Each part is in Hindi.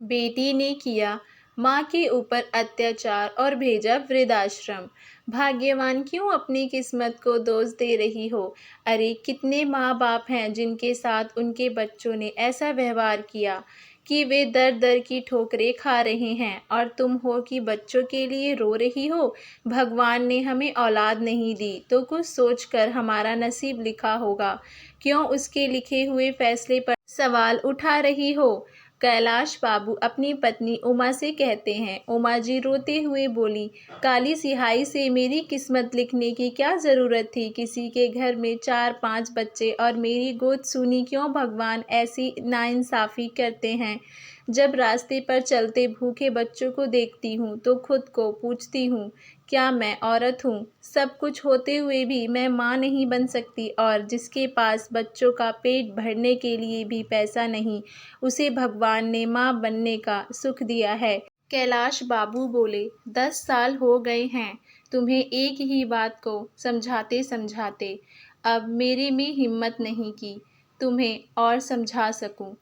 बेटी ने किया माँ के ऊपर अत्याचार और भेजा वृद्धाश्रम। भाग्यवान क्यों अपनी किस्मत को दोष दे रही हो? अरे कितने माँ बाप हैं जिनके साथ उनके बच्चों ने ऐसा व्यवहार किया कि वे दर दर की ठोकरें खा रहे हैं, और तुम हो कि बच्चों के लिए रो रही हो। भगवान ने हमें औलाद नहीं दी तो कुछ सोचकर हमारा नसीब लिखा होगा। क्यों उसके लिखे हुए फैसले पर सवाल उठा रही हो? कैलाश बाबू अपनी पत्नी उमा से कहते हैं। उमा जी रोते हुए बोली, काली सिहाई से मेरी किस्मत लिखने की क्या ज़रूरत थी? किसी के घर में 4-5 बच्चे और मेरी गोद सूनी, क्यों भगवान ऐसी नाइंसाफ़ी करते हैं? जब रास्ते पर चलते भूखे बच्चों को देखती हूँ तो खुद को पूछती हूँ, क्या मैं औरत हूँ? सब कुछ होते हुए भी मैं माँ नहीं बन सकती, और जिसके पास बच्चों का पेट भरने के लिए भी पैसा नहीं, उसे भगवान ने माँ बनने का सुख दिया है। कैलाश बाबू बोले, 10 साल हो गए हैं तुम्हें एक ही बात को समझाते समझाते। अब मेरे में हिम्मत नहीं कि तुम्हें और समझा सकूं।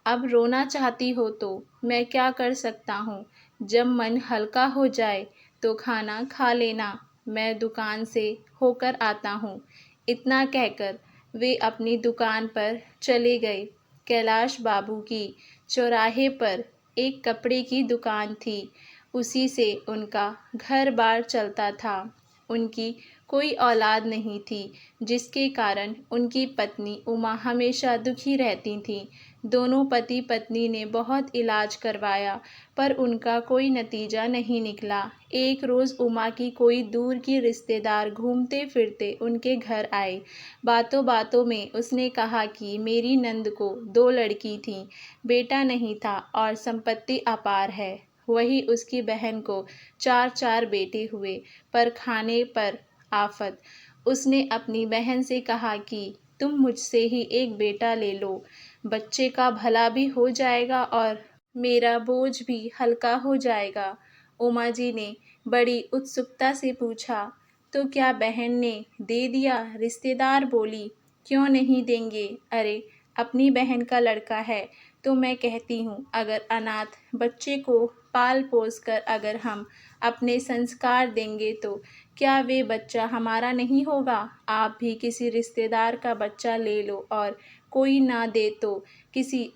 अब रोना चाहती हो तो मैं क्या कर सकता हूँ? जब मन हल्का हो जाए तो खाना खा लेना, मैं दुकान से होकर आता हूँ। इतना कहकर वे अपनी दुकान पर चले गए। कैलाश बाबू की चौराहे पर एक कपड़े की दुकान थी, उसी से उनका घर बार चलता था। उनकी कोई औलाद नहीं थी, जिसके कारण उनकी पत्नी उमा हमेशा दुखी रहती थीं। दोनों पति पत्नी ने बहुत इलाज करवाया, पर उनका कोई नतीजा नहीं निकला। एक रोज़ उमा की कोई दूर की रिश्तेदार घूमते फिरते उनके घर आए। बातों बातों में उसने कहा कि मेरी नंद को 2 लड़की थीं, बेटा नहीं था और संपत्ति अपार है। वही उसकी बहन को 4-4 बेटे हुए, पर खाने पर आफत। उसने अपनी बहन से कहा कि तुम मुझसे ही एक बेटा ले लो, बच्चे का भला भी हो जाएगा और मेरा बोझ भी हल्का हो जाएगा। उमा जी ने बड़ी उत्सुकता से पूछा, तो क्या बहन ने दे दिया? रिश्तेदार बोली, क्यों नहीं देंगे? अरे अपनी बहन का लड़का है तो मैं कहती हूँ, अगर अनाथ बच्चे को पाल पोस कर अगर हम अपने संस्कार देंगे तो क्या वे बच्चा हमारा नहीं होगा? आप भी किसी रिश्तेदार का बच्चा ले लो, और कोई ना दे तो किसी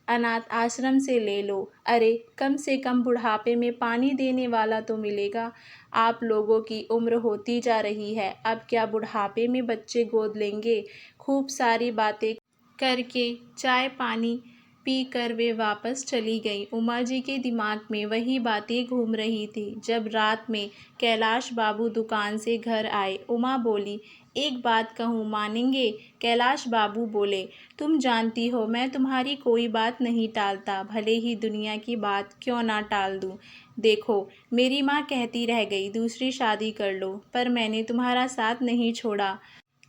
अनाथ आश्रम से ले लो। अरे कम से कम बुढ़ापे में पानी देने वाला तो मिलेगा। आप लोगों की उम्र होती जा रही है, अब क्या बुढ़ापे में बच्चे गोद लेंगे? खूब सारी बातें करके चाय पानी पी कर वे वापस चली गईं। उमा जी के दिमाग में वही बातें घूम रही थी। जब रात में कैलाश बाबू दुकान से घर आए, उमा बोली, एक बात कहूँ, मानेंगे? कैलाश बाबू बोले, तुम जानती हो मैं तुम्हारी कोई बात नहीं टालता, भले ही दुनिया की बात क्यों ना टाल दूँ। देखो मेरी माँ कहती रह गई दूसरी शादी कर लो, पर मैंने तुम्हारा साथ नहीं छोड़ा,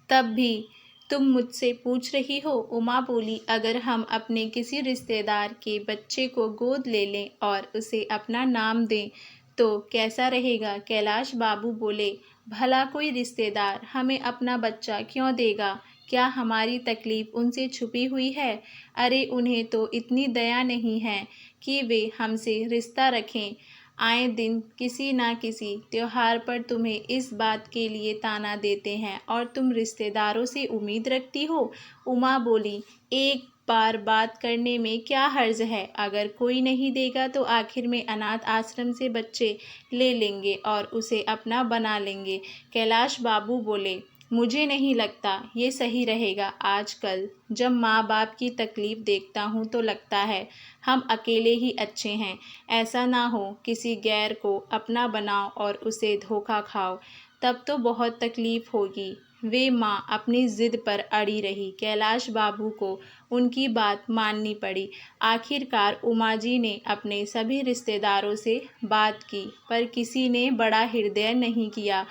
तब भी तुम मुझसे पूछ रही हो? उमा बोली, अगर हम अपने किसी रिश्तेदार के बच्चे को गोद ले लें और उसे अपना नाम दें तो कैसा रहेगा? कैलाश बाबू बोले, भला कोई रिश्तेदार हमें अपना बच्चा क्यों देगा? क्या हमारी तकलीफ़ उनसे छुपी हुई है? अरे उन्हें तो इतनी दया नहीं है कि वे हमसे रिश्ता रखें। आए दिन किसी ना किसी त्योहार पर तुम्हें इस बात के लिए ताना देते हैं और तुम रिश्तेदारों से उम्मीद रखती हो। उमा बोली, एक बार बात करने में क्या हर्ज है? अगर कोई नहीं देगा तो आखिर में अनाथ आश्रम से बच्चे ले लेंगे और उसे अपना बना लेंगे। कैलाश बाबू बोले, मुझे नहीं लगता ये सही रहेगा। आजकल जब माँ बाप की तकलीफ़ देखता हूँ तो लगता है हम अकेले ही अच्छे हैं। ऐसा ना हो किसी गैर को अपना बनाओ और उसे धोखा खाओ, तब तो बहुत तकलीफ़ होगी। वे माँ अपनी ज़िद पर अड़ी रही। कैलाश बाबू को उनकी बात माननी पड़ी। आखिरकार उमा जी ने अपने सभी रिश्तेदारों से बात की, पर किसी ने बड़ा हृदय नहीं किया,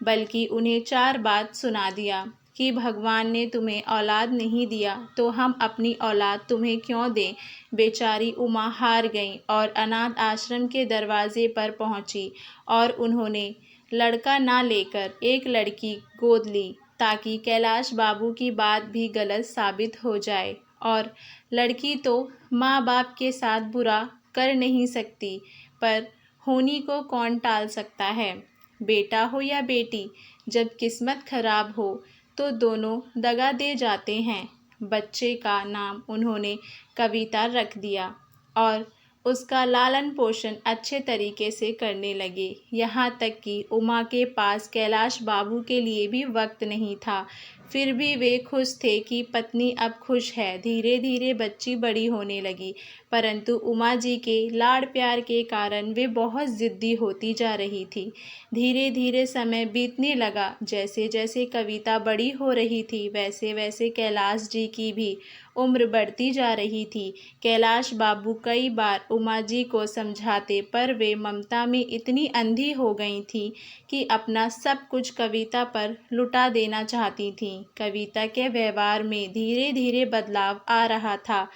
बल्कि उन्हें 4 बात सुना दिया कि भगवान ने तुम्हें औलाद नहीं दिया तो हम अपनी औलाद तुम्हें क्यों दें। बेचारी उमा हार गईं और अनाथ आश्रम के दरवाजे पर पहुंची, और उन्होंने लड़का ना लेकर एक लड़की गोद ली, ताकि कैलाश बाबू की बात भी गलत साबित हो जाए। और लड़की तो माँ बाप के साथ बुरा कर नहीं सकती, पर होनी को कौन टाल सकता है। बेटा हो या बेटी, जब किस्मत खराब हो तो दोनों दगा दे जाते हैं। बच्चे का नाम उन्होंने कविता रख दिया और उसका लालन पोषण अच्छे तरीके से करने लगे। यहाँ तक कि उमा के पास कैलाश बाबू के लिए भी वक्त नहीं था। फिर भी वे खुश थे कि पत्नी अब खुश है। धीरे धीरे बच्ची बड़ी होने लगी, परंतु उमा जी के लाड़ प्यार के कारण वे बहुत ज़िद्दी होती जा रही थी। धीरे धीरे समय बीतने लगा। जैसे जैसे कविता बड़ी हो रही थी, वैसे वैसे कैलाश जी की भी उम्र बढ़ती जा रही थी। कैलाश बाबू कई बार उमा जी को समझाते, पर वे ममता में इतनी अंधी हो गई थीं कि अपना सब कुछ कविता पर लुटा देना चाहती थीं। कविता के व्यवहार में धीरे धीरे बदलाव आ रहा था।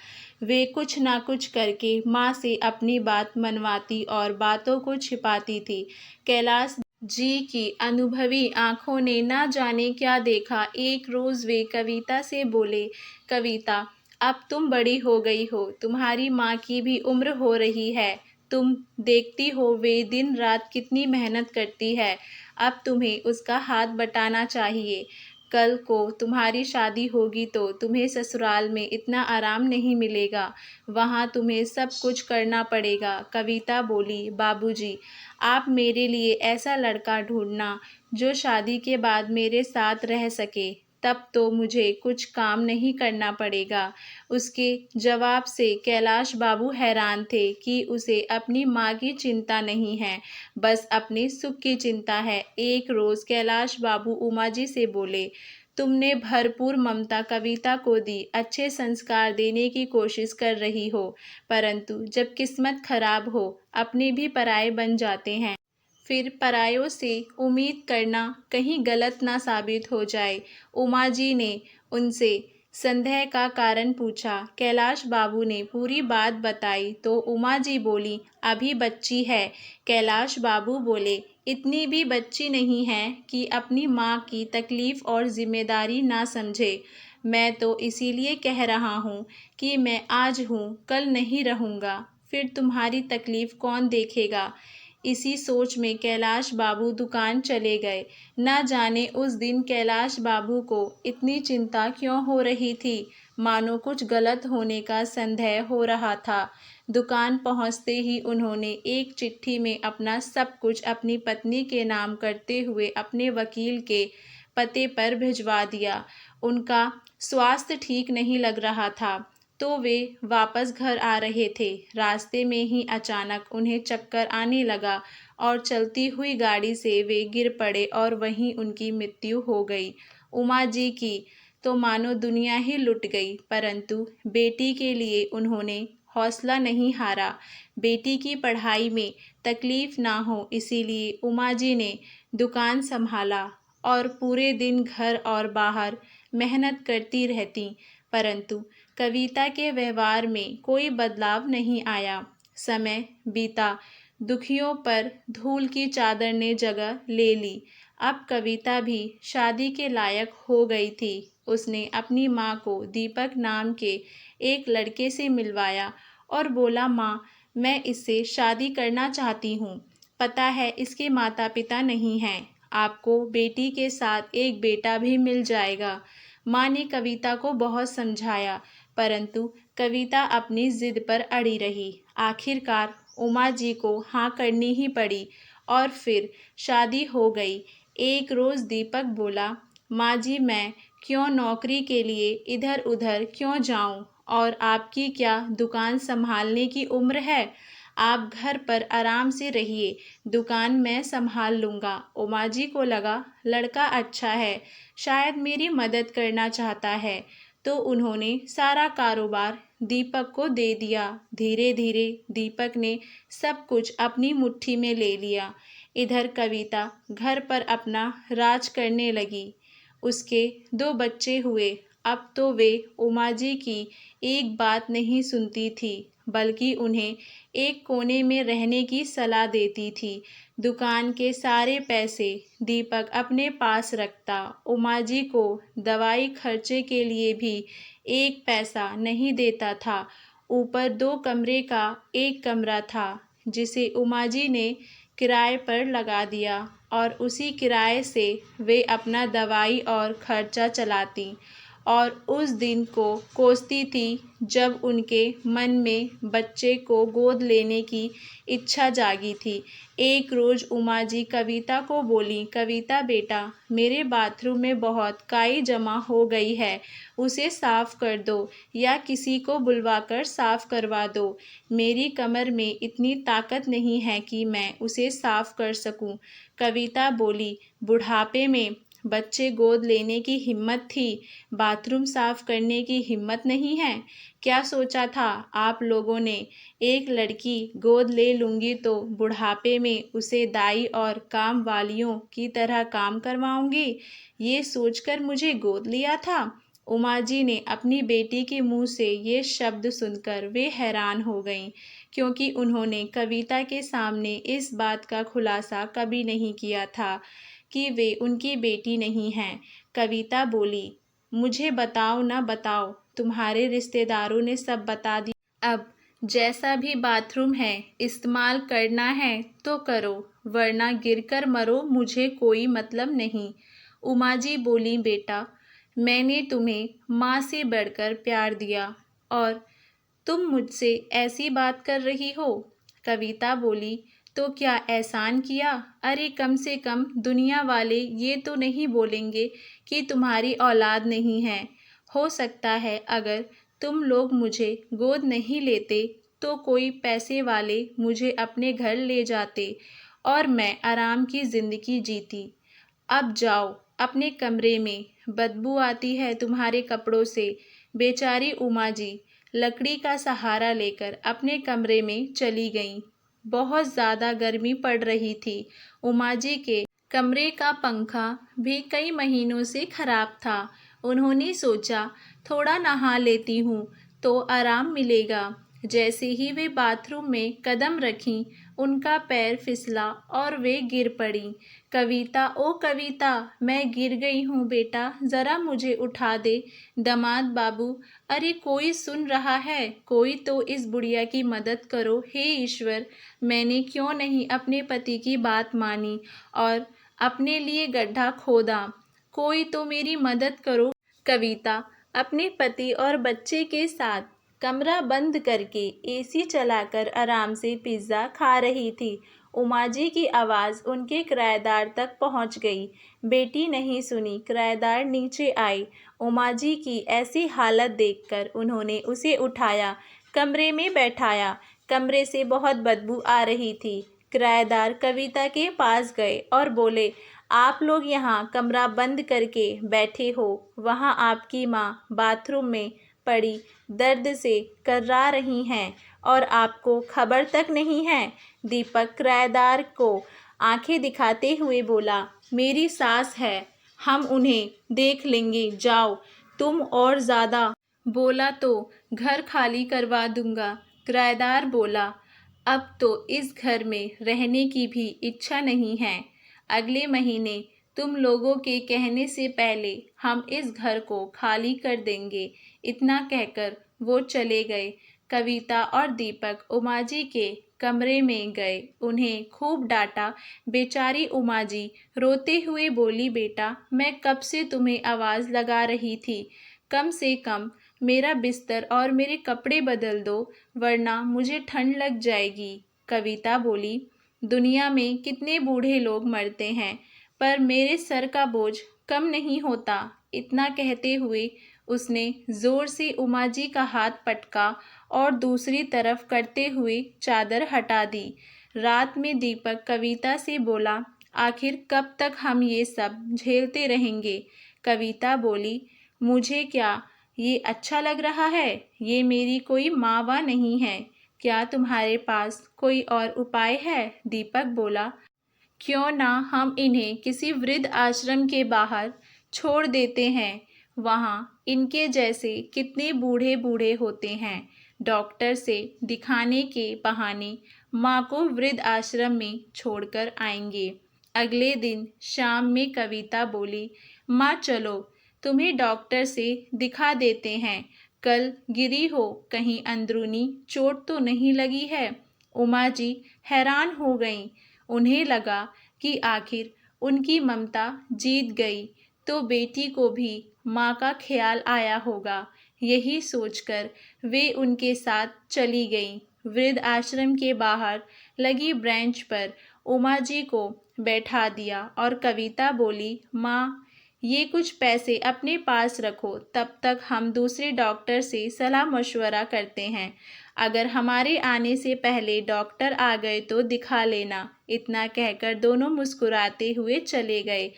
वे कुछ ना कुछ करके माँ से अपनी बात मनवाती और बातों को छिपाती थी। कैलाश जी की अनुभवी आंखों ने ना जाने क्या देखा। एक रोज़ वे कविता से बोले, कविता, अब तुम बड़ी हो गई हो, तुम्हारी माँ की भी उम्र हो रही है। तुम देखती हो वे दिन रात कितनी मेहनत करती है। अब तुम्हें उसका हाथ बटाना चाहिए। कल को तुम्हारी शादी होगी तो तुम्हें ससुराल में इतना आराम नहीं मिलेगा, वहाँ तुम्हें सब कुछ करना पड़ेगा। कविता बोली, बाबूजी, आप मेरे लिए ऐसा लड़का ढूंढना जो शादी के बाद मेरे साथ रह सके, तब तो मुझे कुछ काम नहीं करना पड़ेगा। उसके जवाब से कैलाश बाबू हैरान थे कि उसे अपनी माँ की चिंता नहीं है, बस अपने सुख की चिंता है। एक रोज़ कैलाश बाबू उमा जी से बोले, तुमने भरपूर ममता कविता को दी, अच्छे संस्कार देने की कोशिश कर रही हो, परंतु जब किस्मत खराब हो अपने भी पराये बन जाते हैं। फिर परायों से उम्मीद करना कहीं गलत ना साबित हो जाए। उमा जी ने उनसे संदेह का कारण पूछा। कैलाश बाबू ने पूरी बात बताई तो उमा जी बोली, अभी बच्ची है। कैलाश बाबू बोले, इतनी भी बच्ची नहीं है कि अपनी माँ की तकलीफ़ और जिम्मेदारी ना समझे। मैं तो इसीलिए कह रहा हूँ कि मैं आज हूँ, कल नहीं रहूँगा, फिर तुम्हारी तकलीफ़ कौन देखेगा। इसी सोच में कैलाश बाबू दुकान चले गए। न जाने उस दिन कैलाश बाबू को इतनी चिंता क्यों हो रही थी, मानो कुछ गलत होने का संदेह हो रहा था। दुकान पहुंचते ही उन्होंने एक चिट्ठी में अपना सब कुछ अपनी पत्नी के नाम करते हुए अपने वकील के पते पर भिजवा दिया। उनका स्वास्थ्य ठीक नहीं लग रहा था, तो वे वापस घर आ रहे थे। रास्ते में ही अचानक उन्हें चक्कर आने लगा और चलती हुई गाड़ी से वे गिर पड़े और वहीं उनकी मृत्यु हो गई। उमा जी की तो मानो दुनिया ही लुट गई, परंतु बेटी के लिए उन्होंने हौसला नहीं हारा। बेटी की पढ़ाई में तकलीफ ना हो, इसीलिए उमा जी ने दुकान संभाला और पूरे दिन घर और बाहर मेहनत करती रहती, परंतु कविता के व्यवहार में कोई बदलाव नहीं आया। समय बीता, दुखियों पर धूल की चादर ने जगह ले ली। अब कविता भी शादी के लायक हो गई थी। उसने अपनी माँ को दीपक नाम के एक लड़के से मिलवाया और बोला, माँ, मैं इससे शादी करना चाहती हूँ। पता है इसके माता पिता नहीं हैं, आपको बेटी के साथ एक बेटा भी मिल जाएगा। माँ ने कविता को बहुत समझाया, परंतु कविता अपनी जिद पर अड़ी रही। आखिरकार उमा जी को हाँ करनी ही पड़ी और फिर शादी हो गई। एक रोज़ दीपक बोला, माँ जी, मैं क्यों नौकरी के लिए इधर उधर क्यों जाऊँ, और आपकी क्या दुकान संभालने की उम्र है। आप घर पर आराम से रहिए, दुकान मैं संभाल लूँगा। उमा जी को लगा लड़का अच्छा है, शायद मेरी मदद करना चाहता है, तो उन्होंने सारा कारोबार दीपक को दे दिया। धीरे धीरे दीपक ने सब कुछ अपनी मुट्ठी में ले लिया। इधर कविता घर पर अपना राज करने लगी। उसके 2 बच्चे हुए। अब तो वे उमा जी की एक बात नहीं सुनती थी, बल्कि उन्हें एक कोने में रहने की सलाह देती थी। दुकान के सारे पैसे दीपक अपने पास रखता। उमा जी को दवाई खर्चे के लिए भी 1 पैसा नहीं देता था। ऊपर 2 कमरे का एक कमरा था जिसे उमा जी ने किराए पर लगा दिया और उसी किराए से वे अपना दवाई और खर्चा चलातीं और उस दिन को कोसती थी जब उनके मन में बच्चे को गोद लेने की इच्छा जागी थी। एक रोज़ उमा जी कविता को बोलीं, कविता बेटा, मेरे बाथरूम में बहुत काई जमा हो गई है, उसे साफ़ कर दो या किसी को बुलवाकर साफ़ करवा दो। मेरी कमर में इतनी ताकत नहीं है कि मैं उसे साफ़ कर सकूं। कविता बोली, बुढ़ापे में बच्चे गोद लेने की हिम्मत थी, बाथरूम साफ़ करने की हिम्मत नहीं है। क्या सोचा था आप लोगों ने? एक लड़की गोद ले लूँगी तो बुढ़ापे में उसे दाई और काम वालियों की तरह काम करवाऊँगी, ये सोचकर मुझे गोद लिया था। उमा जी ने अपनी बेटी के मुँह से ये शब्द सुनकर वे हैरान हो गईं, क्योंकि उन्होंने कविता के सामने इस बात का खुलासा कभी नहीं किया था कि वे उनकी बेटी नहीं हैं। कविता बोली, मुझे बताओ ना बताओ, तुम्हारे रिश्तेदारों ने सब बता दिया। अब जैसा भी बाथरूम है इस्तेमाल करना है तो करो, वरना गिरकर मरो, मुझे कोई मतलब नहीं। उमा जी बोली, बेटा, मैंने तुम्हें माँ से बढ़कर प्यार दिया और तुम मुझसे ऐसी बात कर रही हो। कविता बोली, तो क्या एहसान किया? अरे कम से कम दुनिया वाले ये तो नहीं बोलेंगे कि तुम्हारी औलाद नहीं है। हो सकता है अगर तुम लोग मुझे गोद नहीं लेते तो कोई पैसे वाले मुझे अपने घर ले जाते और मैं आराम की ज़िंदगी जीती। अब जाओ अपने कमरे में, बदबू आती है तुम्हारे कपड़ों से। बेचारी उमा जी लकड़ी का सहारा लेकर अपने कमरे में चली गईं। बहुत ज़्यादा गर्मी पड़ रही थी। उमा जी के कमरे का पंखा भी कई महीनों से खराब था। उन्होंने सोचा थोड़ा नहा लेती हूँ तो आराम मिलेगा। जैसे ही वे बाथरूम में कदम रखीं, उनका पैर फिसला और वे गिर पड़ीं। कविता, ओ कविता, मैं गिर गई हूँ बेटा, ज़रा मुझे उठा दे। दामाद बाबू, अरे कोई सुन रहा है? कोई तो इस बुढ़िया की मदद करो। हे ईश्वर, मैंने क्यों नहीं अपने पति की बात मानी और अपने लिए गड्ढा खोदा? कोई तो मेरी मदद करो। कविता अपने पति और बच्चे के साथ कमरा बंद करके एसी चलाकर आराम से पिज़्ज़ा खा रही थी। उमा जी की आवाज़ उनके किराएदार तक पहुंच गई। बेटी नहीं सुनी, किराएदार नीचे आई। उमा जी की ऐसी हालत देखकर उन्होंने उसे उठाया, कमरे में बैठाया। कमरे से बहुत बदबू आ रही थी। किराएदार कविता के पास गए और बोले, आप लोग यहाँ कमरा बंद करके बैठे हो, वहाँ आपकी माँ बाथरूम में पड़ी दर्द से कर्रा रही हैं और आपको खबर तक नहीं है। दीपक किराएदार को आंखें दिखाते हुए बोला, मेरी सास है, हम उन्हें देख लेंगे, जाओ। तुम और ज़्यादा बोला तो घर खाली करवा दूंगा। किराएदार बोला, अब तो इस घर में रहने की भी इच्छा नहीं है। अगले महीने तुम लोगों के कहने से पहले हम इस घर को खाली कर देंगे। इतना कहकर वो चले गए। कविता और दीपक उमा जी के कमरे में गए, उन्हें खूब डांटा। बेचारी उमा जी रोते हुए बोली, बेटा, मैं कब से तुम्हें आवाज़ लगा रही थी, कम से कम मेरा बिस्तर और मेरे कपड़े बदल दो, वरना मुझे ठंड लग जाएगी। कविता बोली, दुनिया में कितने बूढ़े लोग मरते हैं, पर मेरे सर का बोझ कम नहीं होता। इतना कहते हुए उसने जोर से उमा जी का हाथ पटका और दूसरी तरफ करते हुए चादर हटा दी। रात में दीपक कविता से बोला, आखिर कब तक हम ये सब झेलते रहेंगे? कविता बोली, मुझे क्या ये अच्छा लग रहा है? ये मेरी कोई माँ वा नहीं है। क्या तुम्हारे पास कोई और उपाय है? दीपक बोला, क्यों ना हम इन्हें किसी वृद्ध आश्रम के बाहर छोड़ देते हैं। वहाँ इनके जैसे कितने बूढ़े बूढ़े होते हैं। डॉक्टर से दिखाने के बहाने माँ को वृद्ध आश्रम में छोड़कर आएंगे। अगले दिन शाम में कविता बोली, माँ चलो, तुम्हें डॉक्टर से दिखा देते हैं। कल गिरी हो, कहीं अंदरूनी चोट तो नहीं लगी है? उमा जी हैरान हो गईं। उन्हें लगा कि आखिर उनकी ममता जीत गई तो बेटी को भी माँ का ख्याल आया होगा। यही सोचकर वे उनके साथ चली गईं। वृद्ध आश्रम के बाहर लगी ब्रेंच पर उमा जी को बैठा दिया और कविता बोली, माँ, ये कुछ पैसे अपने पास रखो, तब तक हम दूसरे डॉक्टर से सलाह मशवरा करते हैं। अगर हमारे आने से पहले डॉक्टर आ गए तो दिखा लेना। इतना कहकर दोनों मुस्कुराते हुए चले गए।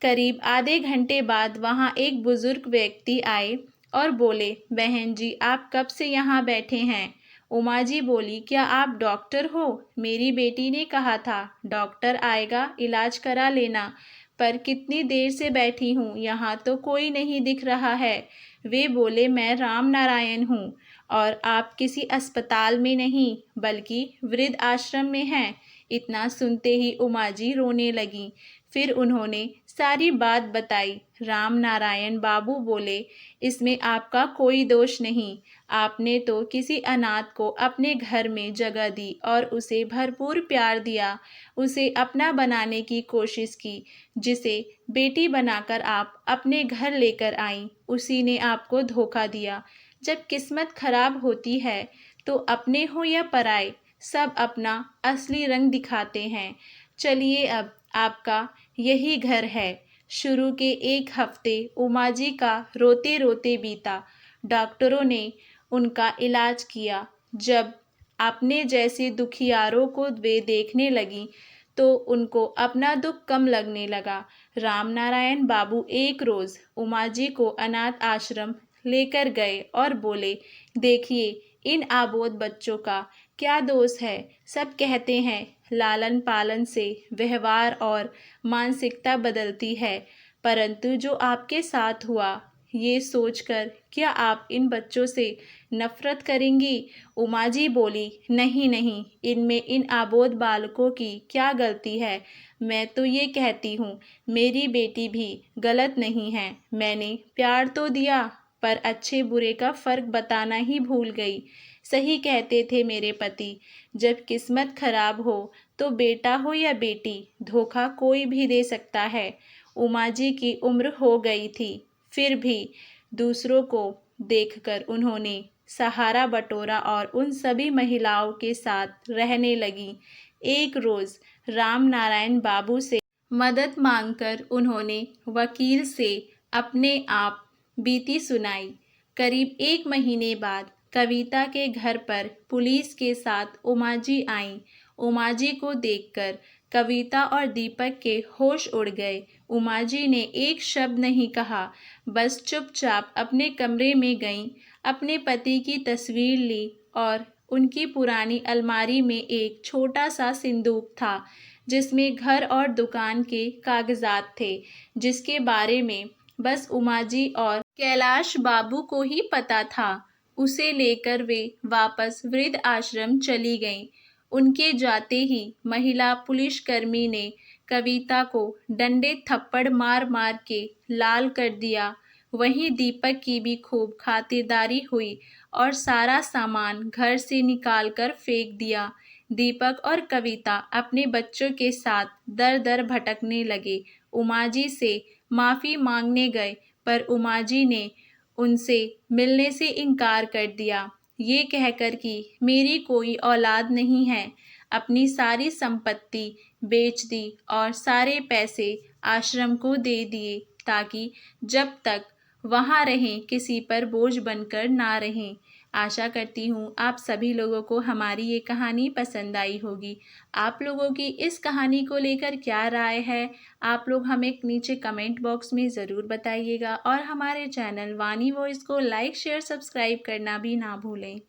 करीब आधे घंटे बाद वहाँ एक बुजुर्ग व्यक्ति आए और बोले, बहन जी, आप कब से यहाँ बैठे हैं? उमा जी बोली, क्या आप डॉक्टर हो? मेरी बेटी ने कहा था डॉक्टर आएगा, इलाज करा लेना, पर कितनी देर से बैठी हूँ, यहाँ तो कोई नहीं दिख रहा है। वे बोले, मैं राम नारायण हूँ और आप किसी अस्पताल में नहीं बल्कि वृद्ध आश्रम में हैं। इतना सुनते ही उमा जी रोने लगीं। फिर उन्होंने सारी बात बताई। राम नारायण बाबू बोले, इसमें आपका कोई दोष नहीं। आपने तो किसी अनाथ को अपने घर में जगह दी और उसे भरपूर प्यार दिया, उसे अपना बनाने की कोशिश की। जिसे बेटी बनाकर आप अपने घर लेकर आईं, उसी ने आपको धोखा दिया। जब किस्मत खराब होती है तो अपने हो या पराए, सब अपना असली रंग दिखाते हैं। चलिए, अब आपका यही घर है। शुरू के एक हफ्ते उमा जी का रोते रोते बीता। डॉक्टरों ने उनका इलाज किया। जब अपने जैसे दुखियारों को वे देखने लगी तो उनको अपना दुख कम लगने लगा। रामनारायण बाबू एक रोज़ उमा जी को अनाथ आश्रम लेकर गए और बोले, देखिए, इन आबोध बच्चों का क्या दोष है? सब कहते हैं लालन पालन से व्यवहार और मानसिकता बदलती है, परंतु जो आपके साथ हुआ, ये सोचकर क्या आप इन बच्चों से नफरत करेंगी? उमा जी बोली, नहीं नहीं, इनमें इन आबोध बालकों की क्या गलती है? मैं तो ये कहती हूँ, मेरी बेटी भी गलत नहीं है। मैंने प्यार तो दिया, पर अच्छे बुरे का फ़र्क बताना ही भूल गई। सही कहते थे मेरे पति, जब किस्मत खराब हो तो बेटा हो या बेटी, धोखा कोई भी दे सकता है। उमा जी की उम्र हो गई थी, फिर भी दूसरों को देखकर उन्होंने सहारा बटोरा और उन सभी महिलाओं के साथ रहने लगी। एक रोज़ राम नारायण बाबू से मदद मांगकर उन्होंने वकील से अपने आप बीती सुनाई। करीब 1 महीने बाद कविता के घर पर पुलिस के साथ उमा जी आईं। उमा जी को देखकर कविता और दीपक के होश उड़ गए। उमा जी ने एक शब्द नहीं कहा, बस चुपचाप अपने कमरे में गईं, अपने पति की तस्वीर ली और उनकी पुरानी अलमारी में एक छोटा सा सिंदूक था जिसमें घर और दुकान के कागजात थे, जिसके बारे में बस उमा जी और कैलाश बाबू को ही पता था। उसे लेकर वे वापस वृद्ध आश्रम चली गईं। उनके जाते ही महिला पुलिसकर्मी ने कविता को डंडे थप्पड़ मार मार के लाल कर दिया। वहीं दीपक की भी खूब खातिरदारी हुई और सारा सामान घर से निकाल कर फेंक दिया। दीपक और कविता अपने बच्चों के साथ दर दर भटकने लगे। उमा जी से माफ़ी मांगने गए, पर उमा जी ने उनसे मिलने से इनकार कर दिया, ये कहकर कि मेरी कोई औलाद नहीं है। अपनी सारी संपत्ति बेच दी और सारे पैसे आश्रम को दे दिए ताकि जब तक वहाँ रहें किसी पर बोझ बनकर ना रहें। आशा करती हूँ आप सभी लोगों को हमारी ये कहानी पसंद आई होगी। आप लोगों की इस कहानी को लेकर क्या राय है, आप लोग हमें नीचे कमेंट बॉक्स में ज़रूर बताइएगा और हमारे चैनल वाणी वॉइस को लाइक शेयर सब्सक्राइब करना भी ना भूलें।